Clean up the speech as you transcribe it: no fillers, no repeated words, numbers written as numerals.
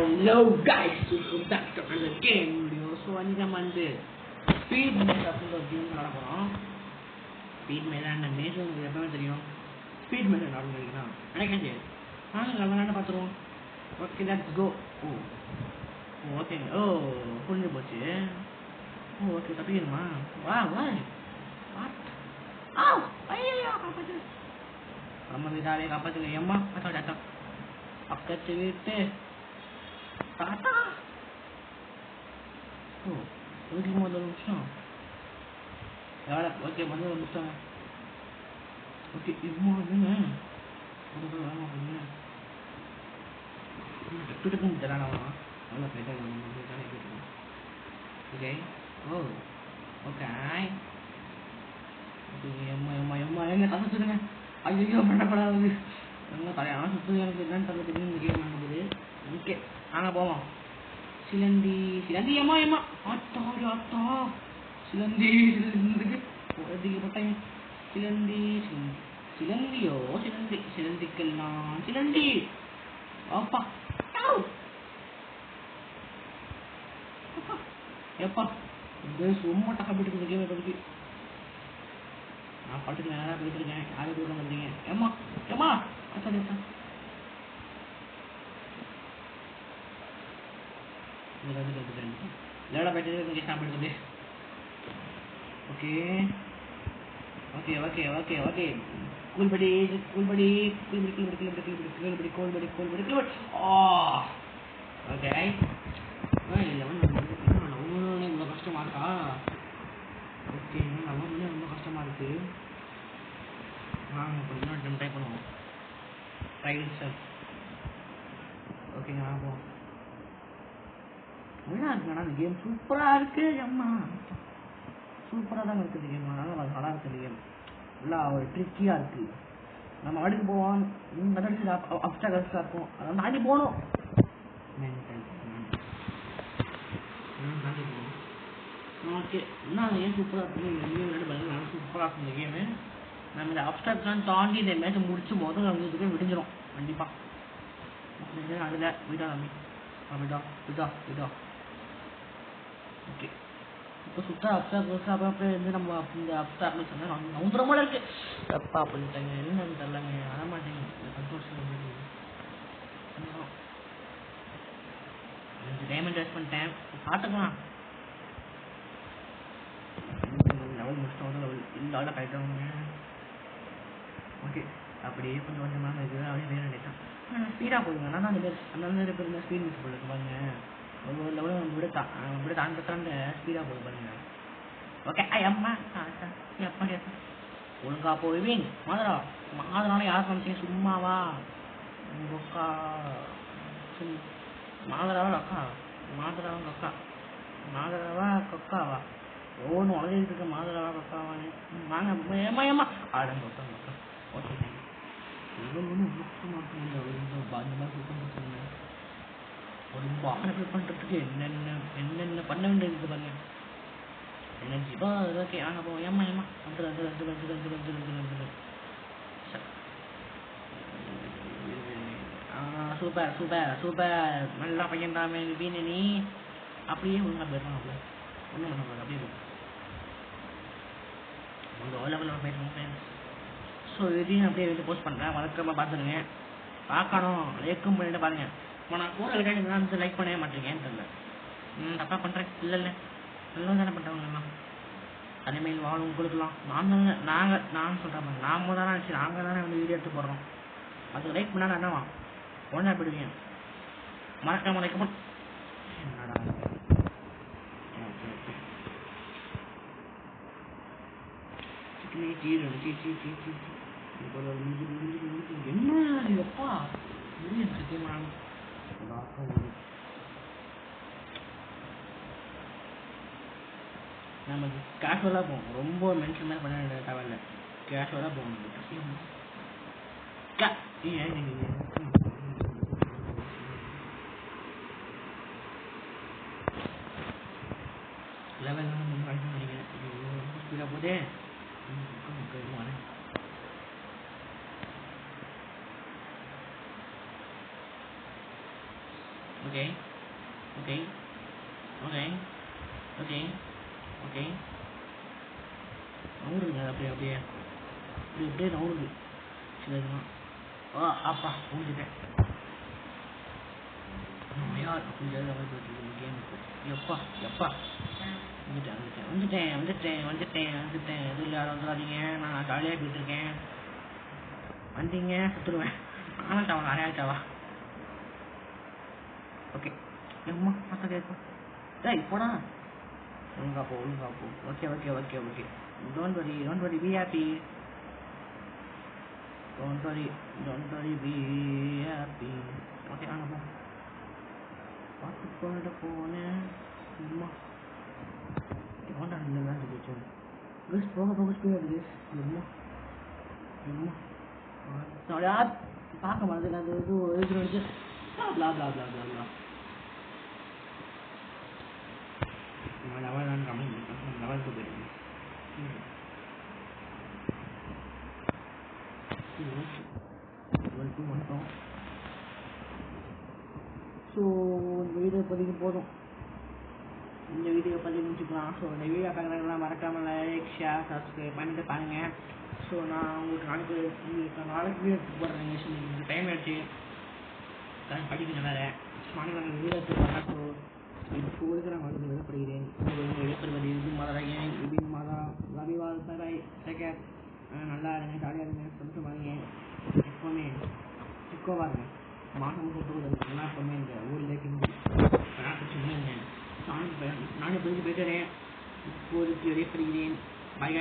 Hello guys, welcome back to another game video. So அன்னைக்கு நம்ம வந்து ஸ்பீட் மேட் அப்படின்ற ஒரு கேம் விளையாட போகிறோம். ஸ்பீட் மேட் அந்த மேட் உங்களுக்கு எப்பவுமே தெரியும். ஸ்பீட் மேட் அப்படின்னு நினைக்கிறேன் விளையாட பார்த்துருவோம். Okay let's go. ஓகே புரிஞ்சு போச்சு. ஓகே தப்பிக்கணுமா? வா ஐயோ காப்பாற்று நம்ம வீட்டாலே காப்பாற்றுங்க. ஏம்மா அத்தா பக்கத்து வீட்டு தாத்தா. ஓகே முதல் நிமிஷம் எவ்வளோ ஓகே முதல் நிமிஷம். ஓகே இதுமா வந்துங்க டக்குன்னு தரானவா நல்லா போயிட்டாங்க. ஓகே ஓகே எம்மா என்ன கதை சொல்லுங்க. ஐயோ பண்ணக்கூடாது என்ன தலையான சுற்றுது எனக்கு என்னன்னு தலை தெரியும். இந்த கேம் நடக்குது. ஓகே நாங்கள் போவோம். சிலந்தி ஏமா ஆட்டா சிலந்திக்கு போட்டாங்க. சிலந்திக்கெல்லாம் சிலந்தி அப்பா எப்பா இது ரொம்ப டக்கப்பட்டு இந்த கேமை பற்றி நான் படுத்துக்கு நேராக போயிட்டுருக்கேன். யாரும் கூட வந்துருங்க. ஏம்மா அத்தா விளையாட போயிட்டு சாப்பிடுறது. Okay okay okay okay okay கூல்படி ஓகே இவ்வளோ கஷ்டமா இருக்கா? ஓகே நம்ம ரொம்ப கஷ்டமா இருக்கு. வாங்க இப்போ இன்னொரு டைம் ட்ரை பண்ணுவோம். ரைட் சார் ஓகேங்க வாங்க போவோம். நல்லா இருக்குண்ணா அந்த கேம் சூப்பராக இருக்கு. அம்மா சூப்பராக தான் இருக்குது கேம். நல்லா இருக்குது கேம். நல்லா ஒரு ட்ரிக்கியாக இருக்குது. நம்ம அடுக்கு போவோம். அப்டாக இருக்கும். அதை தாண்டி போகணும். தாண்டி போகணும். ஓகே என்ன அந்த கேம் சூப்பராக இருக்குது. நல்லா சூப்பராக இருக்கும் இந்த கேமு. நம்ம இந்த அப்டாக்லாம் தாண்டி இந்த மேட்சை முடிச்சு முதல் வந்து விடிஞ்சிடும் கண்டிப்பாக. அதில் விடா ஓகே இப்போ சுத்தம் அப்டாக் அப்புறம் வந்து நம்ம இந்த அப்டாக்னு சொன்னால் நவுந்துற மாதிரி இருக்கு. தப்பா பண்ணிட்டாங்க என்னன்னு தெரிலங்க. வர மாட்டேங்க சந்தோஷம். 5 டைமண்ட் வேஸ்ட் பண்ணிட்டேன். பார்த்துக்கலாம். லெவல் முடிச்சிட்டோம். லெவல் இந்த லெவலில் கரெக்டாக ஓகே அப்படியே கொஞ்சம் கொஞ்சமாக இருக்குது. அப்படியே வேறு நினைட்டான் ஸ்பீடாக போடுங்க. ஆனால் அந்த நிறைய பேர் இந்த ஸ்பீட் மிஸ் போடுறது பாருங்க. ஒரு லெவலில் இப்படி தாண்ட ஸ்பீடாக போடுது பாருங்க. ஓகே அம்மா எப்பா கேட்பேன் ஒழுங்கா போடுவீங்க. மாதனால யார் சமைச்சிங்க சும்மாவா? உங்கள் அக்கா மாதராவா கொக்காவா ஒவ்வொன்று உடஞ்சிட்டு இருக்க. மாதராவா கொக்காவான்னு வாங்க ஏமா ஆடம் கொக்கா. ஓகே சுத்தமாக சொல்லுங்க. ஒரு பானை பண்ணுறதுக்கு என்னென்ன பண்ண வேண்டியது பாருங்க. எனர்ஜி ஓகே வாங்க போவோம். ஏமா சூப்பர் நல்லா பையன் தான் வீணு. நீ அப்படியே ஒழுங்காக போயிடலாம். ஒன்றும் பண்ண அப்படியே உங்கள் லெவலில் போயிடலாம். ஸோ இதையும் அப்படியே வந்து போஸ்ட் பண்ணுறேன். வழக்கமாக பார்த்துருங்க. பார்க்கணும் லைக்கும் பண்ணிட்டு பாருங்கள். இப்போ நான் கூட இருக்காங்க வந்து லைக் பண்ணவே மாட்டேங்கன்னு தெரியல. தப்பாக பண்ணுறேன். இல்லை நல்லா தானே பண்ணுறவங்கலாம் தனிமையில் வாழும் கொடுக்கலாம். நான் சொல்கிறேன். நாம தானே நினச்சி நாங்கள் தானே வந்து வீடியோ எடுத்து போடுறோம். அதுக்கு லைக் பண்ணால் என்னவா ஒன்றா போயிடுவீங்க. மறக்காம லைக் பண்ண என்னடா என்ன எப்பா சத்தியமான நம்ம கேஷுவலாக போவோம். ரொம்ப மென்ஷன் மாதிரி பண்ண வேண்டிய தேவையில்லை. கேஷுவலாக போகணும். லெவல் நினைக்கிறேன் ஸ்பீடாக போதே. Okay okay okay okay okay நவுறுங்க அப்படியே அப்படியே இப்படி அப்படியே நவுறுது சரிங்களா. அப்பா முடிஞ்சுட்டேன். யார் அப்படின்றது கேமுக்கு எப்பா எப்பா வந்துட்டேன் வந்துட்டேன் வந்துட்டேன் வந்துட்டேன் வந்துட்டேன் வந்துட்டேன் எதுவும் யாரும் வந்துடாதீங்க. நான் ஜாலியாக போயிட்டுருக்கேன். வந்தீங்க சுற்றுருவேன். ஆனாட்டாவா நிறையாட்டாவா. ஓகே எம்மா மற்ற கேட்கும் டேய் போடா. ஒழுங்கா போ ஒழுங்கா போ. Okay okay okay okay don't worry be happy. Don't worry be happy. Okay வாங்க போ. பார்த்து போட போனேன் அம்மா எவ்வளோ இல்லை போச்சு. கஸ் போக போக ஸ்பீடாக கஸ் எம்மா எம்மா அப்படியா பார்க்க மாட்டேது. அது இது எழுதுறது பிளா பிளா பிளா பிளா பிளா லெவல் கம்மி லெவலுக்கு போயிடுங்க. லெவல் 2 வந்துட்டோம். ஸோ இந்த வீடியோ பதிவு போதும். இந்த வீடியோ பதிவு முடிச்சுக்கலாம். ஸோ இந்த வீடியோ பார்க்குறதுலாம் மறக்காமல் லைக் ஷேர் சப்ஸ்கிரைப் பண்ணிட்டு பாருங்கள். ஸோ நான் உங்களுக்கு நாளைக்கு வீடியோ எடுத்து போடுறேன். எனக்கு டைம் ஆகிடுச்சு படிக்கணும் வேறு. நாளைக்கு வீடியோ எடுத்து போடுறேன். ஸோ இப்போ இருக்கிற நான் விடப்படுகிறேன். விடப்படுவது இது மதராகேன் இது மாதா ரவிவால் சராய் செகர். நல்லா இருங்க ஜாலியாக இருங்க சந்தோஷமாக இருங்க. எப்போவுமே சிக்கோவாக இருங்க. மாதம் போட்டு நல்லா எப்போவுமே இந்த ஊரில் கிண்டி பிரச்சனை நானும் போயிட்டு போயிட்டுறேன். இப்போதைக்கு விடைபெறுகிறேன். பாய்.